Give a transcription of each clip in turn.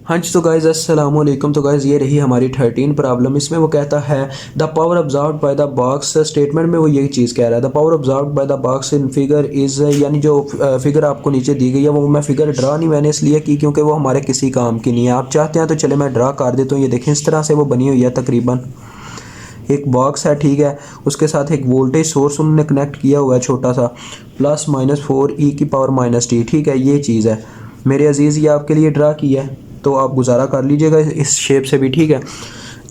हाँ जी, तो गाइज़ अस्सलाम वालेकुम। तो गाइज़ ये रही हमारी 13 प्रॉब्लम। इसमें वो कहता है the power observed by the box. Statement में वो यही चीज़ कह रहा है, the power observed by the box in figure is, यानी जो फिगर आपको नीचे दी गई है वो मैं फिगर ड्रा नहीं मैंने इसलिए की क्योंकि वो हमारे किसी काम की नहीं है। आप चाहते हैं तो चले मैं ड्रा कर देता हूँ। ये देखें इस तरह से वो बनी हुई है। तकरीबन एक बॉक्स है, ठीक है, उसके साथ एक वोल्टेज सोर्स उन्होंने कनेक्ट किया हुआ है छोटा सा, +-4e⁻t, ठीक है, ये चीज़ है मेरे अजीज़, ये आपके लिए ड्रा किया है तो आप गुजारा कर लीजिएगा इस शेप से भी, ठीक है।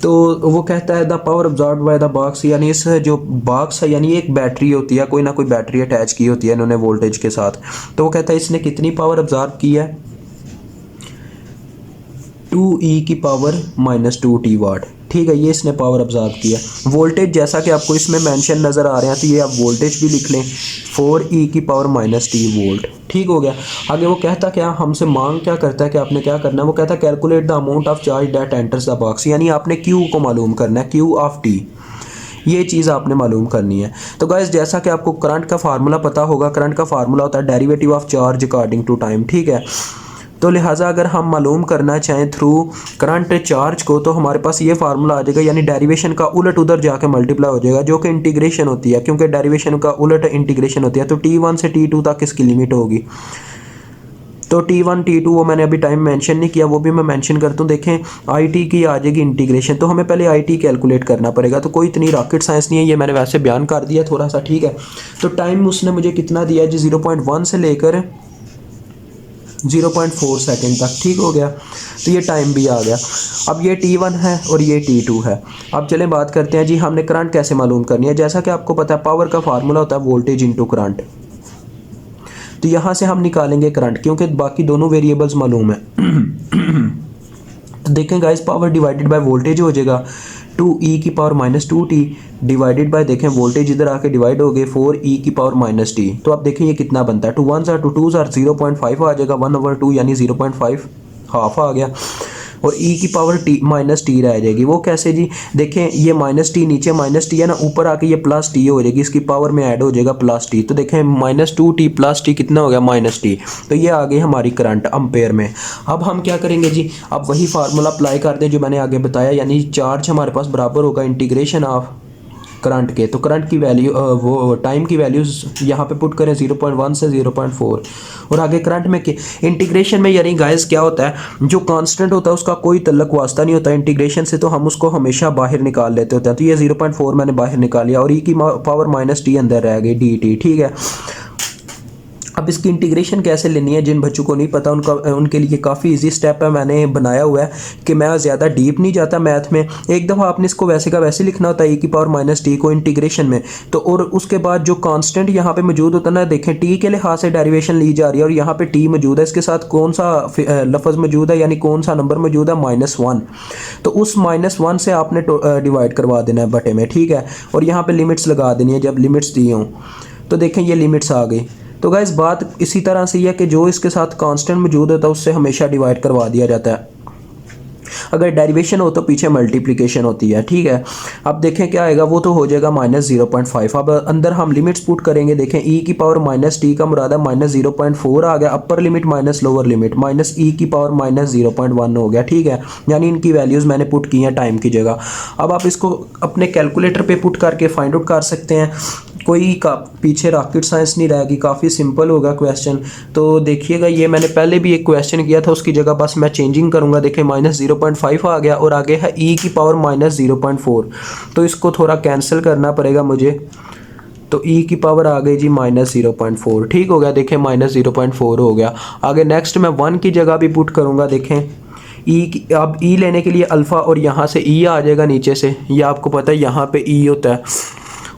तो वो कहता है the power observed by the box, यानी इस जो बॉक्स है यानी एक बैटरी होती है, कोई ना कोई बैटरी अटैच की होती है इन्होंने वोल्टेज के साथ। तो वो कहता है इसने कितनी पावर ऑब्जर्व की है, 2e⁻²t वाट, ठीक है, ये इसने पावर ऑब्जर्व किया। वोल्टेज जैसा कि आपको इसमें मेंशन नज़र आ रहे हैं तो ये आप वोल्टेज भी लिख लें, 4e⁻t वोल्ट, ठीक हो गया। आगे वो कहता क्या, हमसे मांग क्या करता है कि आपने क्या करना है, वो कहता है calculate the amount of charge that enters the box, यानी आपने Q को मालूम करना है, Q ऑफ T, ये चीज़ आपने मालूम करनी है। तो गाइस जैसा कि आपको करंट का फार्मूला पता होगा, करंट का फार्मूला होता है derivative of charge according to time, ठीक है। तो लिहाजा अगर हम मालूम करना चाहें थ्रू करंट चार्ज को तो हमारे पास ये फार्मूला आ जाएगा, यानी डेरिवेशन का उलट उधर जाके मल्टीप्लाई हो जाएगा, जो कि इंटीग्रेशन होती है, क्योंकि डेरिवेशन का उलट इंटीग्रेशन होती है। तो T1 से T2 तक इसकी लिमिट होगी। तो T1 T2 वो मैंने अभी टाइम मेंशन नहीं किया, वो भी मैं मेंशन करता हूँ। देखें IT की आ जाएगी इंटीग्रेशन, तो हमें पहले IT कैलकुलेट करना पड़ेगा। तो कोई इतनी रॉकेट साइंस नहीं है, ये मैंने वैसे बयान कर दिया थोड़ा सा, ठीक है। तो टाइम उसने मुझे कितना दिया जी, 0.1 से लेकर 0.4 सेकेंड तक, ठीक हो गया। तो ये टाइम भी आ गया। अब ये T1 है और ये T2 है। अब चलें बात करते हैं जी हमने करंट कैसे मालूम करनी है। जैसा कि आपको पता है पावर का फार्मूला होता है वोल्टेज इंटू करंट। तो यहाँ से हम निकालेंगे करंट क्योंकि बाकी दोनों वेरिएबल्स मालूम है। तो देखें guys power divided by voltage हो जाएगा 2e⁻²t डिवाइडेड बाय, देखें वोल्टेज इधर आके डिवाइड हो गए 4e⁻t। तो आप देखें ये कितना बनता है, 2 1s are 2 2s are 0.5 आ जाएगा, 1/2 यानी 0.5 हाफ आ गया, और e⁻t रह जाएगी। वो कैसे जी, देखें ये -t नीचे -t है ना, ऊपर आके ये +t हो जाएगी, इसकी पावर में ऐड हो जाएगा +t। तो देखें -2t +t कितना हो गया, -t। तो ये आ गई हमारी करंट अम्पेयर में। अब हम क्या करेंगे जी, अब वही फार्मूला अप्लाई कर दें जो मैंने आगे बताया, यानी चार्ज हमारे पास बराबर होगा इंटीग्रेशन ऑफ करंट के। तो करंट की वैल्यू वो टाइम की वैल्यूज़ यहाँ पे पुट करें 0.1 से 0.4, और आगे करंट में इंटीग्रेशन में यानी गाइस क्या होता है, जो कांस्टेंट होता है उसका कोई तल्लक वास्ता नहीं होता इंटीग्रेशन से, तो हम उसको हमेशा बाहर निकाल लेते होते हैं। तो ये 0.4 मैंने बाहर निकाल लिया और ई की पावर -t अंदर रह गई dt, ठीक है। अब इसकी इंटीग्रेशन कैसे लेनी है, जिन बच्चों को नहीं पता उनके लिए काफ़ी इजी स्टेप है, मैंने बनाया हुआ है कि मैं ज़्यादा डीप नहीं जाता मैथ में। एक दफ़ा आपने इसको वैसे का वैसे लिखना होता है e⁻t को इंटीग्रेशन में। तो और उसके बाद जो कांस्टेंट यहाँ पे मौजूद होता है ना, देखें t के लिहाज से डेरिवेशन ली जा रही है और यहाँ पे t मौजूद है, इसके साथ कौन सा लफ्ज़ मौजूद है, यानी कौन सा नंबर मौजूद है, -1। तो उस -1 से आपने डिवाइड करवा देना है बटे में, ठीक है, और यहाँ पर लिमिट्स लगा देनी है जब लिमिट्स दी हों। तो देखें ये लिमिट्स आ गई। तो गाइस बात इसी तरह से ही है कि जो इसके साथ कांस्टेंट मौजूद होता है उससे हमेशा डिवाइड करवा दिया जाता है। अगर डेरिवेशन हो तो पीछे मल्टीप्लिकेशन होती है, ठीक है। अब देखें क्या आएगा, वो तो हो जाएगा -0.5। अब अंदर हम लिमिट्स पुट करेंगे, देखें e⁻t का मुराद है -0.4 आ गया, upper limit minus lower limit, -e⁻−0.1 हो गया, ठीक है। यानी इनकी वैल्यूज़ मैंने पुट की हैं टाइम की जगह। अब आप इसको अपने कैलकुलेटर पे पुट करके फाइंड आउट कर सकते हैं, कोई पीछे रॉकेट साइंस नहीं रहेगी, काफ़ी सिंपल होगा क्वेश्चन। तो देखिएगा ये मैंने पहले भी एक क्वेश्चन किया था, उसकी जगह बस मैं चेंजिंग करूँगा। देखें -0.5 आ गया और आगे है e⁻−0.4, तो इसको थोड़ा कैंसिल करना पड़ेगा मुझे। तो e की पावर आ गई जी -0.4, ठीक हो गया। देखें -0.4 हो गया। आगे नेक्स्ट मैं 1 की जगह भी पुट करूँगा। देखें अब e लेने के लिए अल्फ़ा और यहाँ से e आ जाएगा नीचे से, ये आपको पता है यहाँ पे e होता है,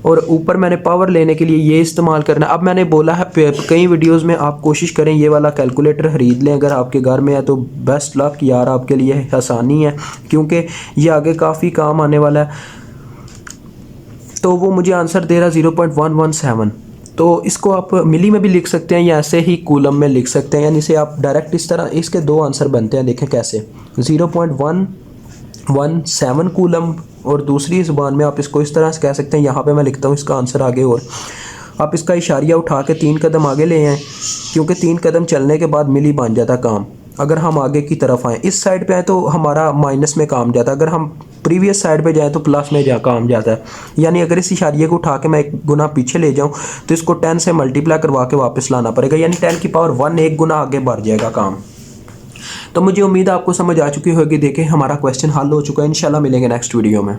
और ऊपर मैंने पावर लेने के लिए ये इस्तेमाल करना। अब मैंने बोला है कई वीडियोस में आप कोशिश करें ये वाला कैलकुलेटर ख़रीद लें, अगर आपके घर में है तो बेस्ट लक यार, आपके लिए आसानी है क्योंकि ये आगे काफ़ी काम आने वाला है। तो वो मुझे आंसर दे रहा 0.117। तो इसको आप मिली में भी लिख सकते हैं या ऐसे ही कूलम में लिख सकते हैं, यानी इसे आप डायरेक्ट इस तरह, इसके दो आंसर बनते हैं। देखें कैसे, 0.117 कूलम, और दूसरी ज़ुबान में आप इसको इस तरह से कह सकते हैं। यहाँ पे मैं लिखता हूँ इसका आंसर आगे, और आप इसका इशारिया उठा के 3 कदम आगे ले आएँ, क्योंकि 3 कदम चलने के बाद मिली बन जाता काम। अगर हम आगे की तरफ आएँ, इस साइड पे आए तो हमारा माइनस में काम जाता है, अगर हम प्रीवियस साइड पे जाए तो प्लस में जा काम जाता है। यानी अगर इस इशारिये को उठा के मैं 1 गुना पीछे ले जाऊं तो इसको 10 से मल्टीप्लाई करवा के वापस लाना पड़ेगा, यानी 10 की पावर 1 1 गुना आगे बढ़ जाएगा काम। तो मुझे उम्मीद है आपको समझ आ चुकी होगी। देखें हमारा क्वेश्चन हल हो चुका है। इंशाल्लाह मिलेंगे नेक्स्ट वीडियो में।